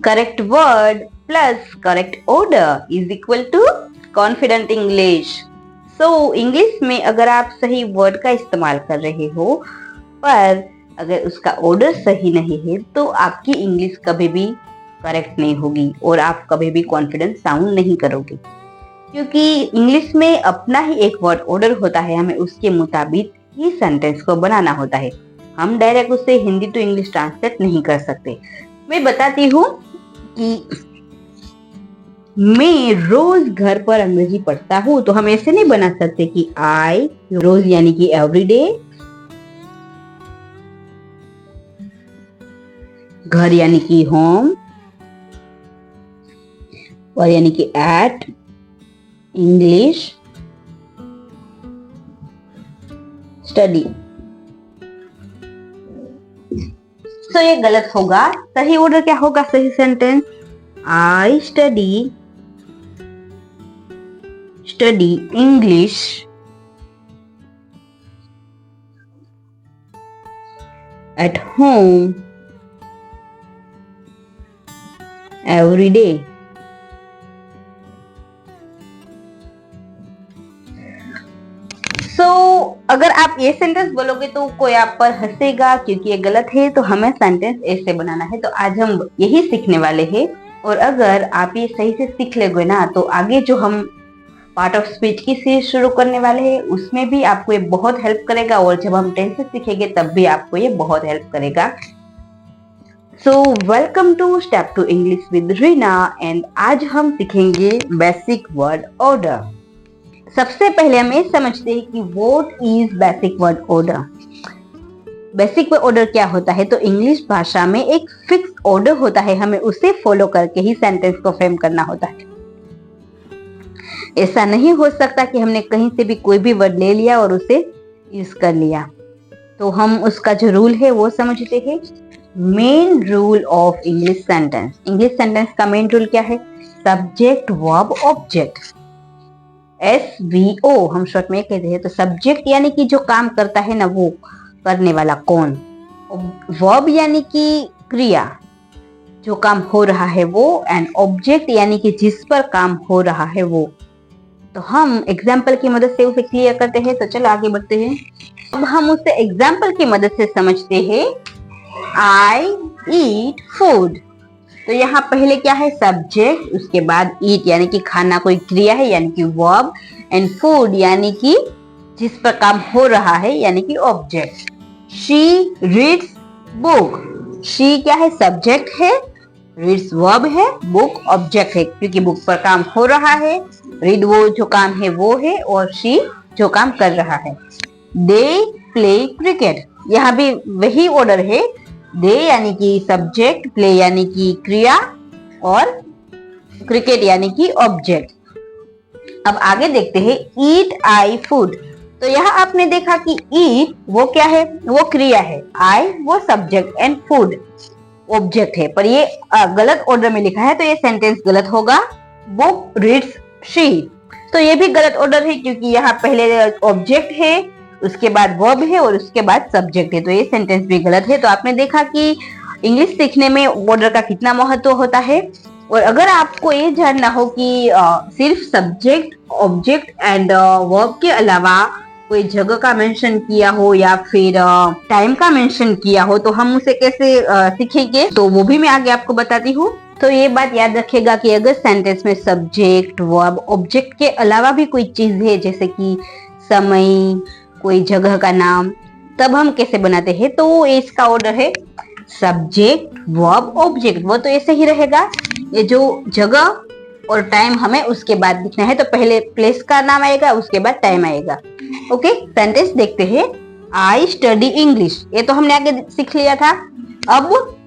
Correct word plus correct order is equal to confident English. So English में अगर आप सही वर्ड का इस्तेमाल कर रहे हो पर अगर उसका ऑर्डर सही नहीं है तो आपकी इंग्लिश कभी भी करेक्ट नहीं होगी और आप कभी भी कॉन्फिडेंट साउंड नहीं करोगे, क्योंकि इंग्लिश में अपना ही एक वर्ड ऑर्डर होता है, हमें उसके मुताबिक ही सेंटेंस को बनाना होता है। हम डायरेक्ट उसे हिंदी टू इंग्लिश ट्रांसलेट नहीं कर सकते। मैं बताती हूँ कि मैं रोज घर पर अंग्रेजी पढ़ता हूँ, तो हम ऐसे नहीं बना सकते कि आई रोज यानी कि एवरीडे, घर यानी कि होम, और यानी कि एट, इंग्लिश, स्टडी। तो ये गलत होगा। सही ऑर्डर क्या होगा? सही sentence I study English at home every day. अगर आप ये सेंटेंस बोलोगे तो कोई आप पर हंसेगा क्योंकि ये गलत है, तो हमें सेंटेंस ऐसे बनाना है। तो आज हम यही सीखने वाले हैं, और अगर आप ये सही से सीख लोगे ना तो आगे जो हम पार्ट ऑफ स्पीच की सीरीज शुरू करने वाले हैं उसमें भी आपको ये बहुत हेल्प करेगा, और जब हम टेंसेस सीखेंगे तब भी आपको ये बहुत हेल्प करेगा। So welcome to step to English with Reena, and आज हम सीखेंगे बेसिक वर्ड ऑर्डर। सबसे पहले हमें समझते हैं कि what is basic word order. Basic word order क्या होता है? तो इंग्लिश भाषा में एक फिक्स ऑर्डर होता है, हमें उसे फॉलो करके ही सेंटेंस को फ्रेम करना होता है। ऐसा नहीं हो सकता कि हमने कहीं से भी कोई भी वर्ड ले लिया और उसे यूज कर लिया। तो हम उसका जो रूल है वो समझते हैं। Main rule of English sentence. English sentence का मेन रूल क्या है? सब्जेक्ट वर्ब ऑब्जेक्ट, SVO हम शॉर्ट में कहते हैं। तो सब्जेक्ट यानी कि जो काम करता है ना, वो करने वाला कौन। वर्ब यानी कि क्रिया, जो काम हो रहा है वो, एंड ऑब्जेक्ट यानी कि जिस पर काम हो रहा है वो। तो हम एग्जाम्पल की मदद से उसे क्लियर करते हैं। तो चलो आगे बढ़ते हैं। अब हम उसे एग्जाम्पल की मदद से समझते हैं। आई ईट फूड। तो यहाँ पहले क्या है? सब्जेक्ट, उसके बाद ईट यानी कि खाना, कोई क्रिया है यानी कि वर्ब, एंड फूड यानी कि जिस पर काम हो रहा है यानी कि object. She reads book. She क्या है? सब्जेक्ट है, रीड्स वर्ब है, बुक ऑब्जेक्ट है क्योंकि बुक पर काम हो रहा है, रीड वो जो काम है वो है, और शी जो काम कर रहा है। They play cricket. यहाँ भी वही ऑर्डर है। दे यानी कि सब्जेक्ट, प्ले यानी कि क्रिया, और क्रिकेट यानी कि ऑब्जेक्ट। अब आगे देखते हैं। ईट आई फूड। तो यहाँ आपने देखा कि ईट वो क्या है? वो क्रिया है, आई वो सब्जेक्ट, एंड फूड ऑब्जेक्ट है। पर ये गलत ऑर्डर में लिखा है तो ये सेंटेंस गलत होगा। Book reads she. तो ये भी गलत ऑर्डर है क्योंकि यहाँ पहले ऑब्जेक्ट है, उसके बाद वर्ब है, और उसके बाद सब्जेक्ट है। तो ये सेंटेंस भी गलत है। तो आपने देखा कि इंग्लिश सीखने में ऑर्डर का कितना महत्व होता है। और अगर आपको ये जानना हो कि सिर्फ सब्जेक्ट, ऑब्जेक्ट एंड वर्ब के अलावा कोई जगह का मेंशन किया हो या फिर टाइम का मेंशन किया हो तो हम उसे कैसे सीखेंगे, तो वो भी मैं आगे आपको बताती हूँ। तो ये बात याद रखेगा कि अगर सेंटेंस में सब्जेक्ट, वर्ब, ऑब्जेक्ट के अलावा भी कोई चीज है जैसे कि समय, कोई जगह का नाम, तब हम कैसे बनाते हैं? तो इसका ऑर्डर है सब्जेक्ट वर्ब ऑब्जेक्ट। वो तो ऐसे ही रहेगा। ये जो जगह और टाइम हमें उसके बाद लिखना है। तो पहले प्लेस का नाम आएगा, उसके बाद टाइम आएगा। ओके, सेंटेंस देखते हैं। आई स्टडी इंग्लिश, ये तो हमने आगे सीख लिया था। अब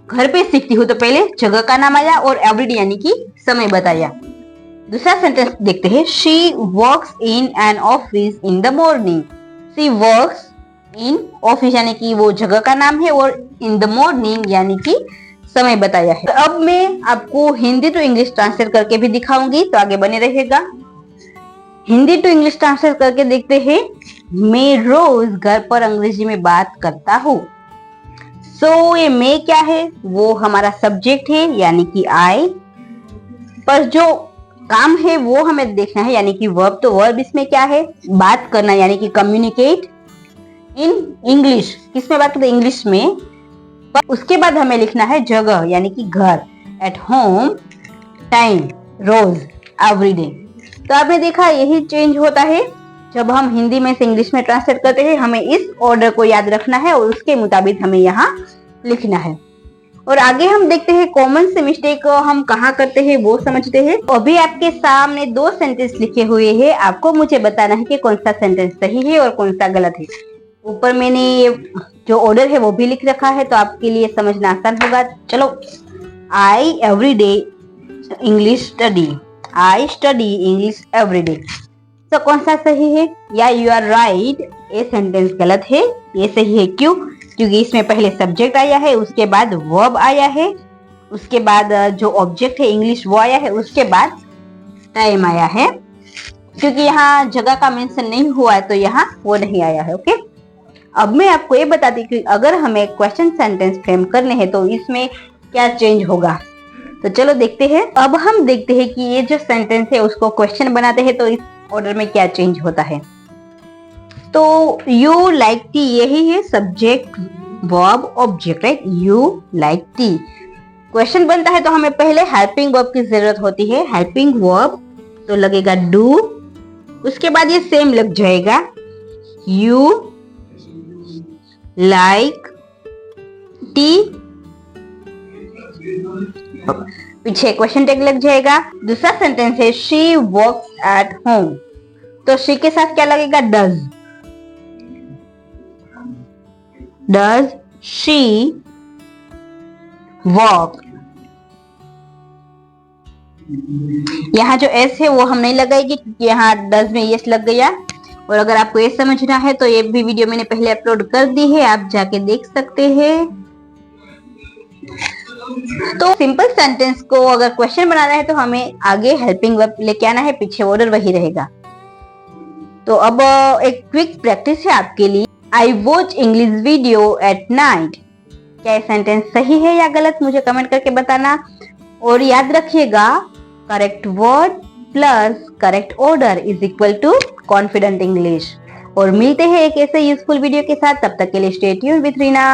घर पे सीखती हूँ तो पहले जगह का नाम आया और एवरीडे यानी कि समय बताया। दूसरा सेंटेंस देखते हैं। She works in an office in the morning. She works in office यानी कि वो जगह का नाम है, और इन द मॉर्निंग यानी कि समय बताया है। तो अब मैं आपको हिंदी टू इंग्लिश ट्रांसलेट करके भी दिखाऊंगी, तो आगे बने रहेगा। हिंदी टू इंग्लिश ट्रांसलेट करके देखते हैं। मैं रोज घर पर अंग्रेजी में बात करता हूँ। सो ये मे क्या है, वो हमारा सब्जेक्ट है यानी कि आई, पर जो काम है वो हमें देखना है यानी कि वर्ब। तो वर्ब इसमें क्या है, बात करना यानी कि कम्युनिकेट इन इंग्लिश। किसमें बात करते हैं, इंग्लिश में। पर उसके बाद हमें लिखना है जगह यानी कि घर, एट होम, टाइम, रोज, एवरीडे। तो आपने देखा यही चेंज होता है जब हम हिंदी में से इंग्लिश में ट्रांसलेट करते हैं। हमें इस ऑर्डर को याद रखना है और उसके मुताबिक हमें यहाँ लिखना है। और आगे हम देखते हैं कॉमन से मिस्टेक हम कहाँ करते हैं वो समझते हैं। अभी आपके सामने 2 सेंटेंस लिखे हुए हैं, आपको मुझे बताना है कि कौन सा सेंटेंस सही है और कौन सा गलत है। ऊपर मैंने ये जो ऑर्डर है वो भी लिख रखा है, तो आपके लिए समझना आसान होगा। चलो, I everyday English study, I study English everyday. तो कौन सा सही है, या यू आर राइट, ये सेंटेंस गलत है। ये सही है क्यों, क्योंकि इसमें पहले सब्जेक्ट आया है, उसके बाद वर्ब आया है, उसके बाद जो ऑब्जेक्ट है इंग्लिश वो आया है, उसके बाद टाइम आया है। क्योंकि यहाँ जगह का मेंशन नहीं हुआ है तो यहाँ वो नहीं आया है। ओके, अब मैं आपको ये बताती हूँ कि अगर हमें क्वेश्चन सेंटेंस फ्रेम करने हैं तो इसमें क्या चेंज होगा। तो चलो देखते हैं। अब हम देखते हैं कि ये जो सेंटेंस है उसको क्वेश्चन बनाते हैं तो इस ऑर्डर में क्या चेंज होता है। तो यू लाइक टी, यही है subject verb object, right. You like T question बनता है तो हमें पहले हेल्पिंग वर्ब की जरूरत होती है। हेल्पिंग वर्ब तो लगेगा डू, उसके बाद ये सेम लग जाएगा, यू लाइक टी, पीछे क्वेश्चन टैग लग जाएगा। दूसरा सेंटेंस है शी वर्क्स एट होम, तो शी के साथ क्या लगेगा, डज, डज शी वर्क। यहाँ जो एस है वो हम नहीं लगाएंगे क्योंकि यहाँ डज में यस लग गया। और अगर आपको ये समझना है तो ये भी वीडियो मैंने पहले अपलोड कर दी है, आप जाके देख सकते हैं। तो सिंपल सेंटेंस को अगर क्वेश्चन बनाना है तो हमें आगे हेल्पिंग वर्ब लेके आना है, पीछे ऑर्डर वही रहेगा। तो अब एक क्विक प्रैक्टिस है आपके लिए। I watch English video at night, क्या सेंटेंस सही है या गलत, मुझे कमेंट करके बताना। और याद रखिएगा, correct word plus correct order is equal to confident English. और मिलते हैं एक ऐसे यूजफुल वीडियो के साथ, तब तक के लिए स्टे ट्यून्ड विद रीना।